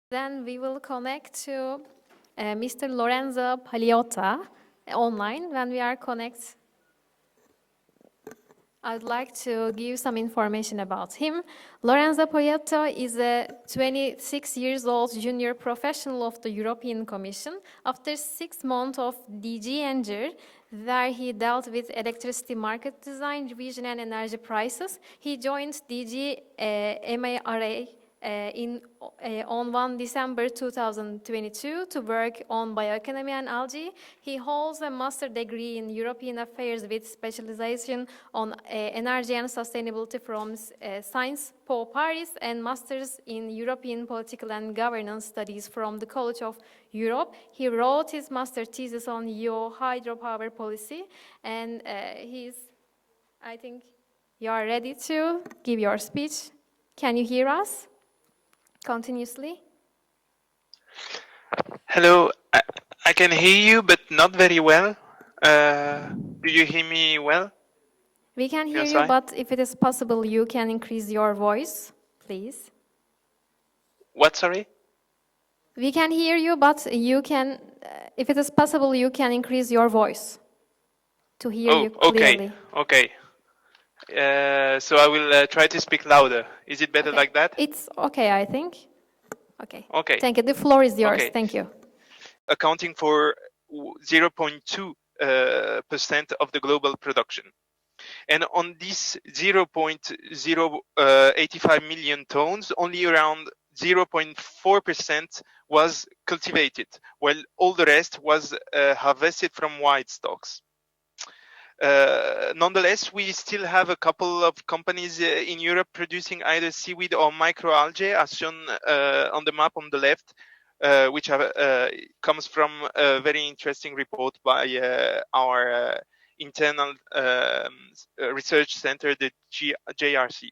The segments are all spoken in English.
Then we will connect to Mr. Lorenzo Paliotta online. When we are connect, I'd like to give some information about him. Lorenzo Paliotta is a 26 years old junior professional of the European Commission. After 6 months of DG Enger, where he dealt with electricity market design, revision, and energy prices, he joined DG MARE on 1 December 2022 to work on bioeconomy and algae. He holds a master degree in European affairs with specialization on energy and sustainability from Sciences Po Paris and masters in European political and governance studies from the College of Europe. He wrote his master thesis on EU hydropower policy, and I think you are ready to give your speech. Can you hear us continuously? Hello, I can hear you, but not very well. Do you hear me well? We can hear Your you, side? but if it is possible, you can increase your voice, please. What, sorry? We can hear you, but you can, if it is possible, you can increase your voice to hear you clearly. Okay. So I will try to speak louder. Is it better Okay. like that? It's okay, I think. Okay. Okay. Thank you. The floor is yours. Okay. Thank you. Accounting for 0.2% of the global production. And on this 0.085 million tons, only around 0.4% was cultivated, while all the rest was harvested from wild stocks. Nonetheless, we still have a couple of companies in Europe producing either seaweed or microalgae, as shown on the map on the left, which comes from a very interesting report by our internal research center, the JRC.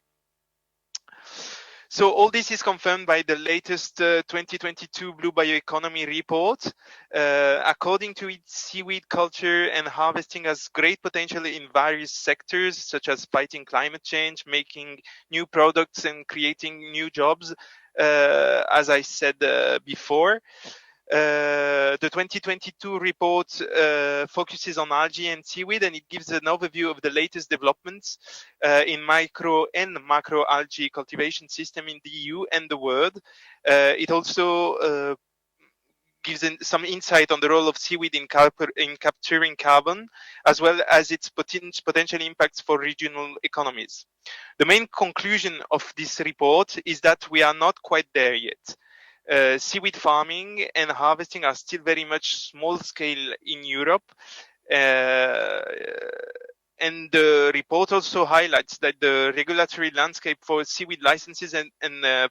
So all this is confirmed by the latest 2022 Blue Bioeconomy report. According to it, seaweed culture and harvesting has great potential in various sectors, such as fighting climate change, making new products, and creating new jobs, as I said before. The 2022 report focuses on algae and seaweed, and it gives an overview of the latest developments in micro and macro algae cultivation system in the EU and the world. It also gives some insight on the role of seaweed in capturing carbon, as well as its potential impacts for regional economies. The main conclusion of this report is that we are not quite there yet. Seaweed farming and harvesting are still very much small scale in Europe. And the report also highlights that the regulatory landscape for seaweed licenses and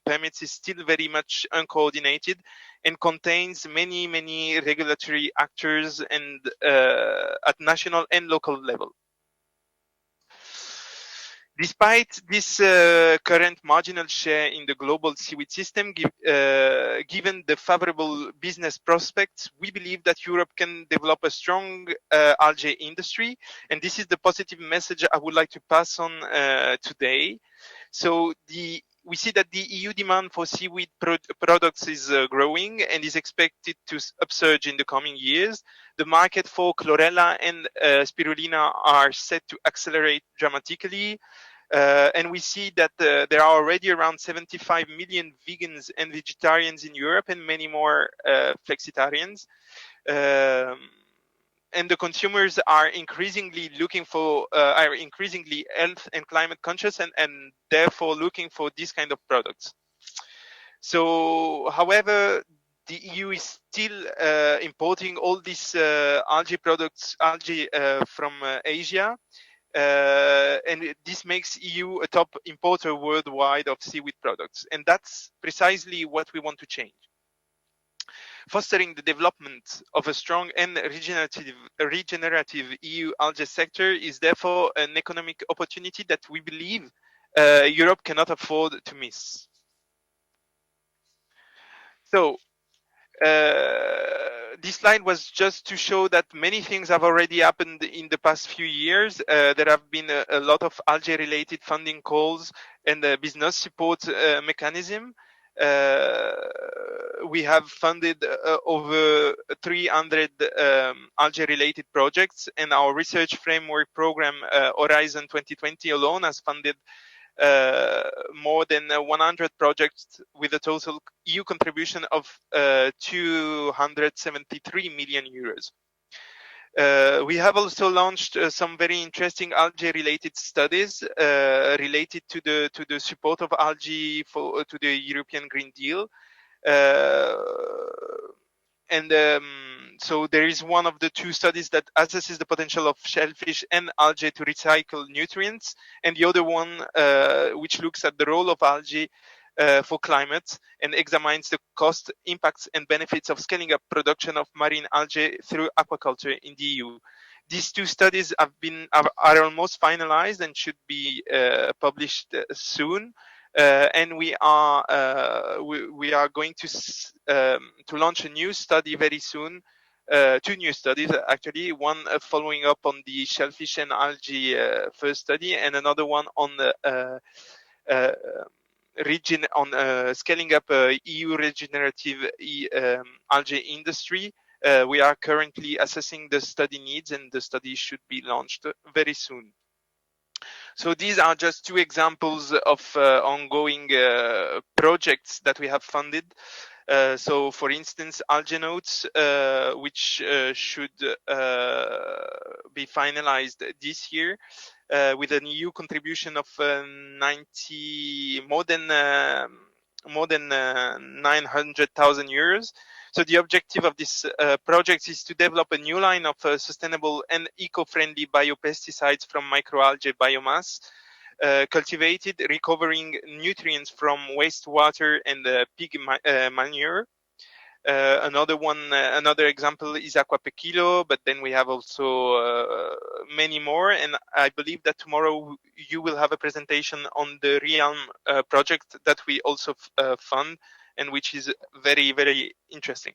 permits is still very much uncoordinated and contains many regulatory actors and at national and local level. Despite this current marginal share in the global seaweed system, given the favorable business prospects, we believe that Europe can develop a strong algae industry. And this is the positive message I would like to pass on today. So we see that the EU demand for seaweed products is growing and is expected to upsurge in the coming years. The market for chlorella and spirulina are set to accelerate dramatically. And we see that there are already around 75 million vegans and vegetarians in Europe and many more flexitarians. And the consumers are increasingly increasingly health and climate conscious and therefore looking for this kind of products. So, however, the EU is still importing all these algae products from Asia. And this makes EU a top importer worldwide of seaweed products. And that's precisely what we want to change. Fostering the development of a strong and regenerative EU algae sector is therefore an economic opportunity that we believe Europe cannot afford to miss. So, this slide was just to show that many things have already happened in the past few years. There have been a lot of algae-related funding calls and business support mechanism. We have funded over 300 algae-related projects, and our research framework program, Horizon 2020 alone, has funded more than 100 projects with a total EU contribution of 273 million euros. We have also launched some very interesting algae-related studies related to the support of algae to the European Green Deal. So there is one of the two studies that assesses the potential of shellfish and algae to recycle nutrients, and the other one which looks at the role of algae for climate and examines the cost, impacts, and benefits of scaling up production of marine algae through aquaculture in the EU. These two studies are almost finalized and should be published soon. And we are going to launch a new study very soon. Two new studies actually. One following up on the shellfish and algae first study, and another one on the region on scaling up EU regenerative algae industry. We are currently assessing the study needs, and the study should be launched very soon. So these are just two examples of ongoing projects that we have funded. So, for instance, Algae Notes, which should be finalized this year, with an EU contribution of more than 900,000 euros. So the objective of this project is to develop a new line of sustainable and eco-friendly biopesticides from microalgae biomass, cultivated, recovering nutrients from wastewater and pig manure. Another example is Aqua per Kilo, but then we have also many more. And I believe that tomorrow you will have a presentation on the Realm project that we also fund, and which is very, very interesting.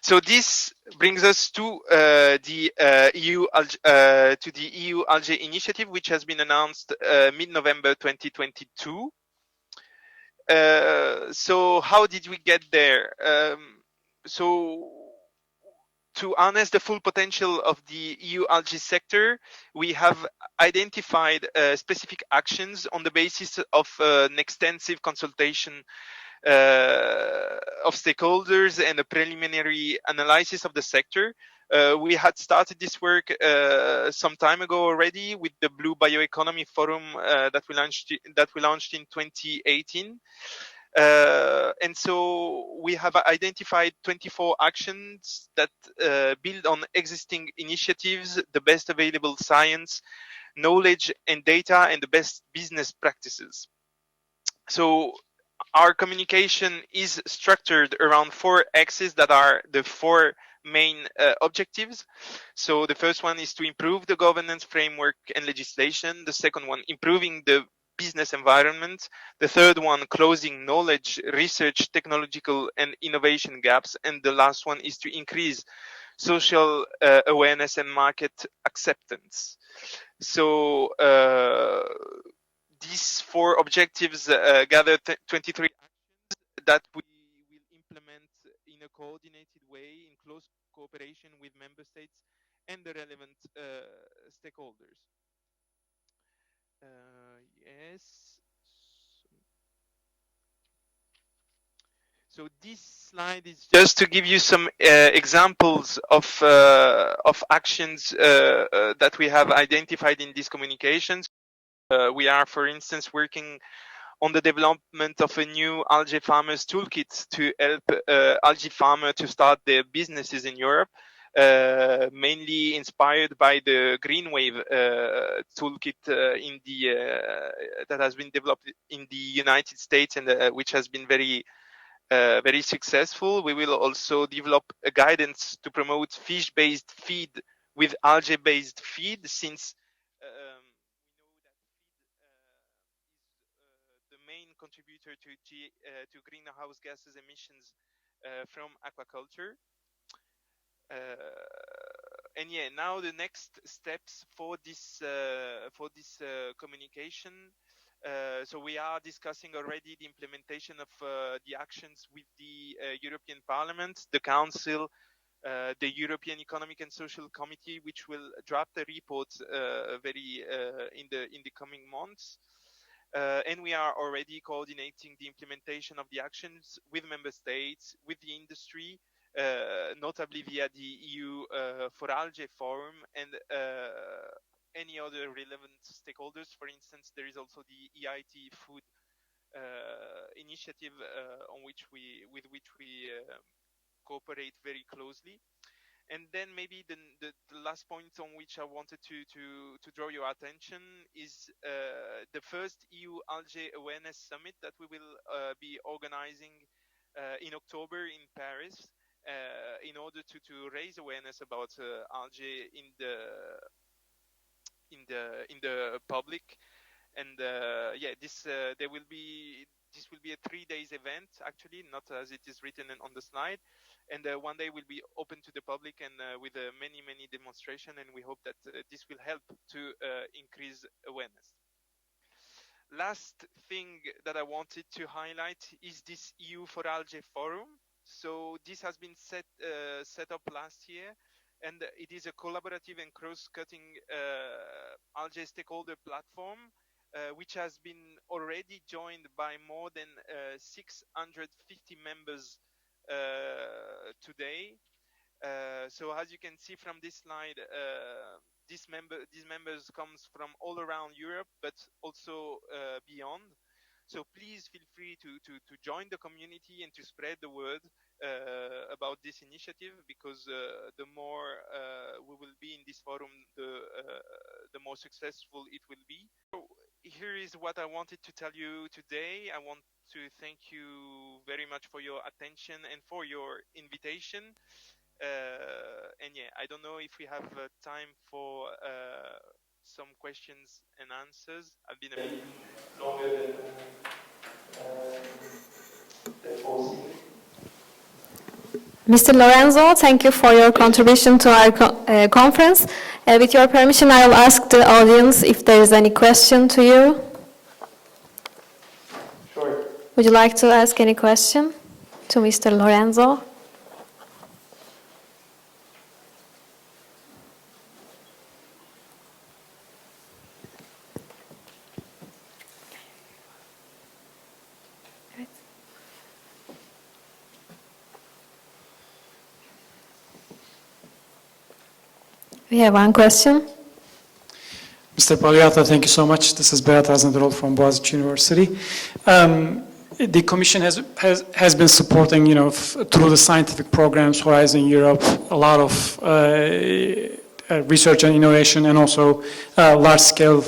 So this brings us to the EU Algae Initiative, which has been announced mid-November 2022. So how did we get there? So to harness the full potential of the EU algae sector, we have identified specific actions on the basis of an extensive consultation of stakeholders and a preliminary analysis of the sector. We had started this work some time ago already with the Blue Bioeconomy Forum that we launched in 2018. And so we have identified 24 actions that build on existing initiatives, the best available science, knowledge and data, and the best business practices. So our communication is structured around 4 axes that are the 4 main objectives. So the first one is to improve the governance framework and legislation. The second one, improving the business environment. The third one, closing knowledge, research, technological and innovation gaps. And the last one is to increase social awareness and market acceptance. So these 4 objectives gather 23 actions that we will implement in a coordinated way in close cooperation with member states and the relevant stakeholders. Yes. So this slide is just to give you some examples of actions that we have identified in these communications. We are, for instance, working on the development of a new algae farmers toolkit to help algae farmers to start their businesses in Europe, mainly inspired by the Green Wave toolkit that has been developed in the United States and which has been very successful. We will also develop a guidance to promote fish-based feed with algae-based feed, since we know that feed is the main contributor to greenhouse gases emissions from aquaculture. And yeah, now the next steps for this communication. So we are discussing already the implementation of the actions with the European Parliament, the Council, the European Economic and Social Committee, which will draft a report very in the coming months. And we are already coordinating the implementation of the actions with member states, with the industry, notably via the EU for Algae Forum and any other relevant stakeholders. For instance, there is also the EIT food initiative with which we cooperate very closely. And then maybe the last point on which I wanted to draw your attention is the first EU Algae Awareness Summit that we will be organizing in October in Paris in order to raise awareness about algae in the public. And yeah, this will be a 3 days event, actually, not as it is written on the slide. And one day will be open to the public and with many demonstrations. And we hope that this will help to increase awareness. Last thing that I wanted to highlight is this EU for Algae Forum. So this has been set up last year, and it is a collaborative and cross-cutting algae stakeholder platform, which has been already joined by more than 650 members today. So as you can see from this slide, these members comes from all around Europe, but also beyond. So please feel free to join the community and to spread the word about this initiative, because the more we will be in this forum, the more successful it will be. So here is what I wanted to tell you today. I want to thank you very much for your attention and for your invitation. And yeah, I don't know if we have time for some questions and answers. I've been a bit longer than foreseen. Mr. Lorenzo, thank you for your contribution to our conference. With your permission, I will ask the audience if there is any question to you. Sure. Would you like to ask any question to Mr. Lorenzo? We have one question. Mr. Paliotta, thank you so much. This is Berat Aznadrol from Boğaziçi University. The Commission has been supporting, through the scientific programs, Horizon Europe, a lot of research and innovation, and also large-scale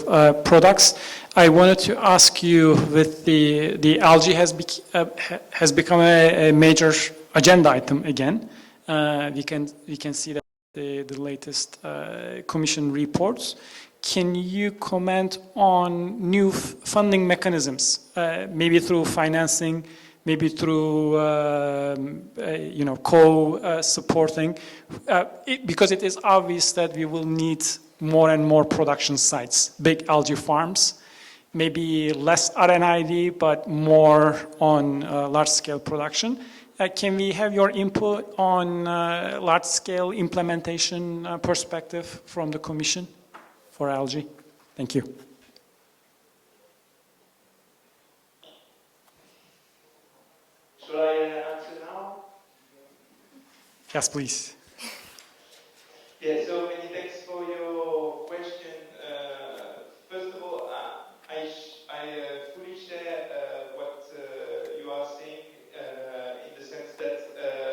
products. I wanted to ask you, with the algae has become a major agenda item again. We can see that the latest Commission reports. Can you comment on new funding mechanisms, maybe through financing, maybe through co-supporting, because it is obvious that we will need more and more production sites, big algae farms, maybe less R&D, but more on large-scale production. Can we have your input on large-scale implementation perspective from the Commission for algae? Thank you. Should I answer now? Yes, please. Yeah, so many thanks for your question. First of all, I fully share what you are saying in the sense that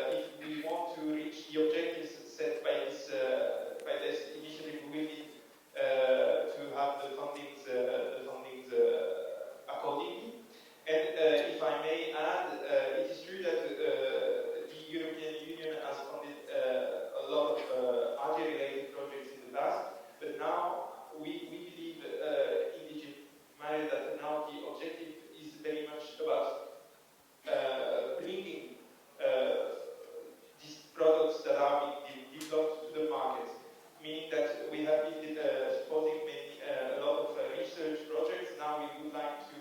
if we want to reach the objectives set by this initiative, we will need to have the fundings accordingly. And if I may add, it is true that the European Union has funded a lot of algae-related projects in the past, but now we believe in MARE that now the objective is very much about bringing these products that are being developed to the market, meaning that we have been supporting a lot of research projects. Now we would like to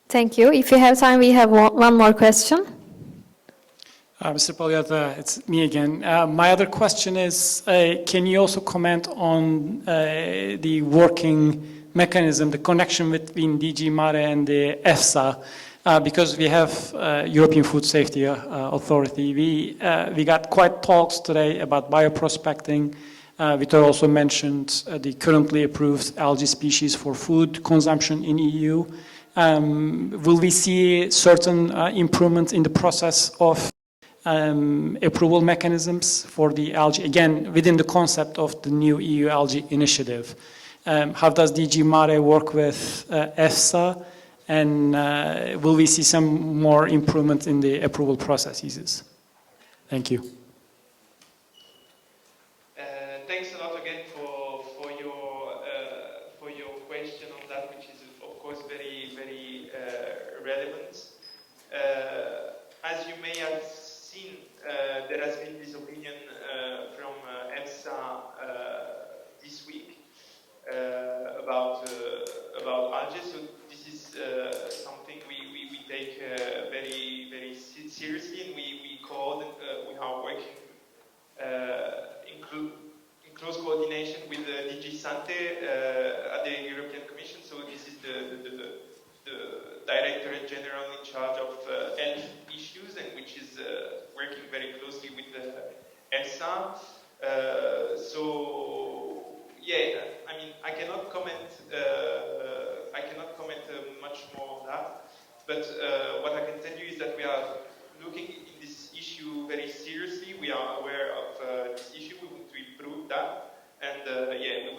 Thank you. If you have time, we have one more question. Mr. Paliotta, it's me again. My other question is, can you also comment on the working mechanism, the connection between DG MARE and the EFSA? Because we have European Food Safety Authority. We got quite talks today about bioprospecting. Vitor also mentioned the currently approved algae species for food consumption in EU. Will we see certain improvements in the process of approval mechanisms for the algae, again, within the concept of the new EU algae initiative? How does DG MARE work with EFSA? And will we see some more improvement in the approval processes? Thank you. Thanks a lot again for your question on that, which is of course very relevant. As you may have seen, there has been this opinion from EFSA this week about algae. So this is something we take very seriously, and we are working in close coordination with DG Sante at the European Commission. So this is the Directorate General in charge of health issues, and which is working very closely with the EFSA. So yeah, I mean, I cannot comment much more on that. But what I can tell you is that we are looking in this issue very seriously. We are aware of this issue. We want to improve that, and yeah,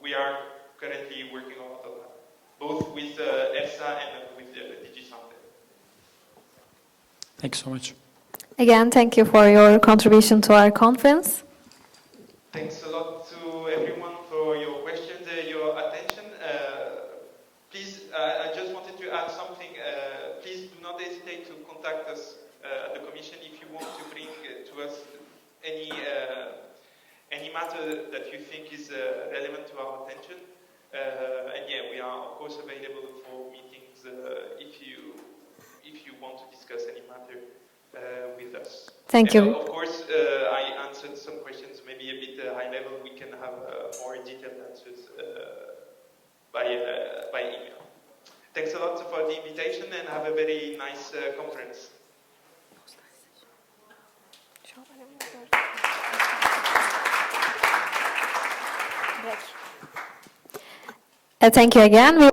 we are currently working on that, both with EFSA and with the DG Sante. Thank you so much. Again, thank you for your contribution to our conference. Thanks a lot to everyone for your questions, your attention. Please, I just wanted to add something. Please do not hesitate to contact us at the Commission if you want to bring to us any matter that you think is relevant to our attention. And yeah, we are of course available for meetings if you want to discuss any matter with us. Thank you. Of course, I answered some questions maybe a bit high level. We can have more detailed answers by email. Thanks a lot for the invitation, and have a very nice conference. Thank you again.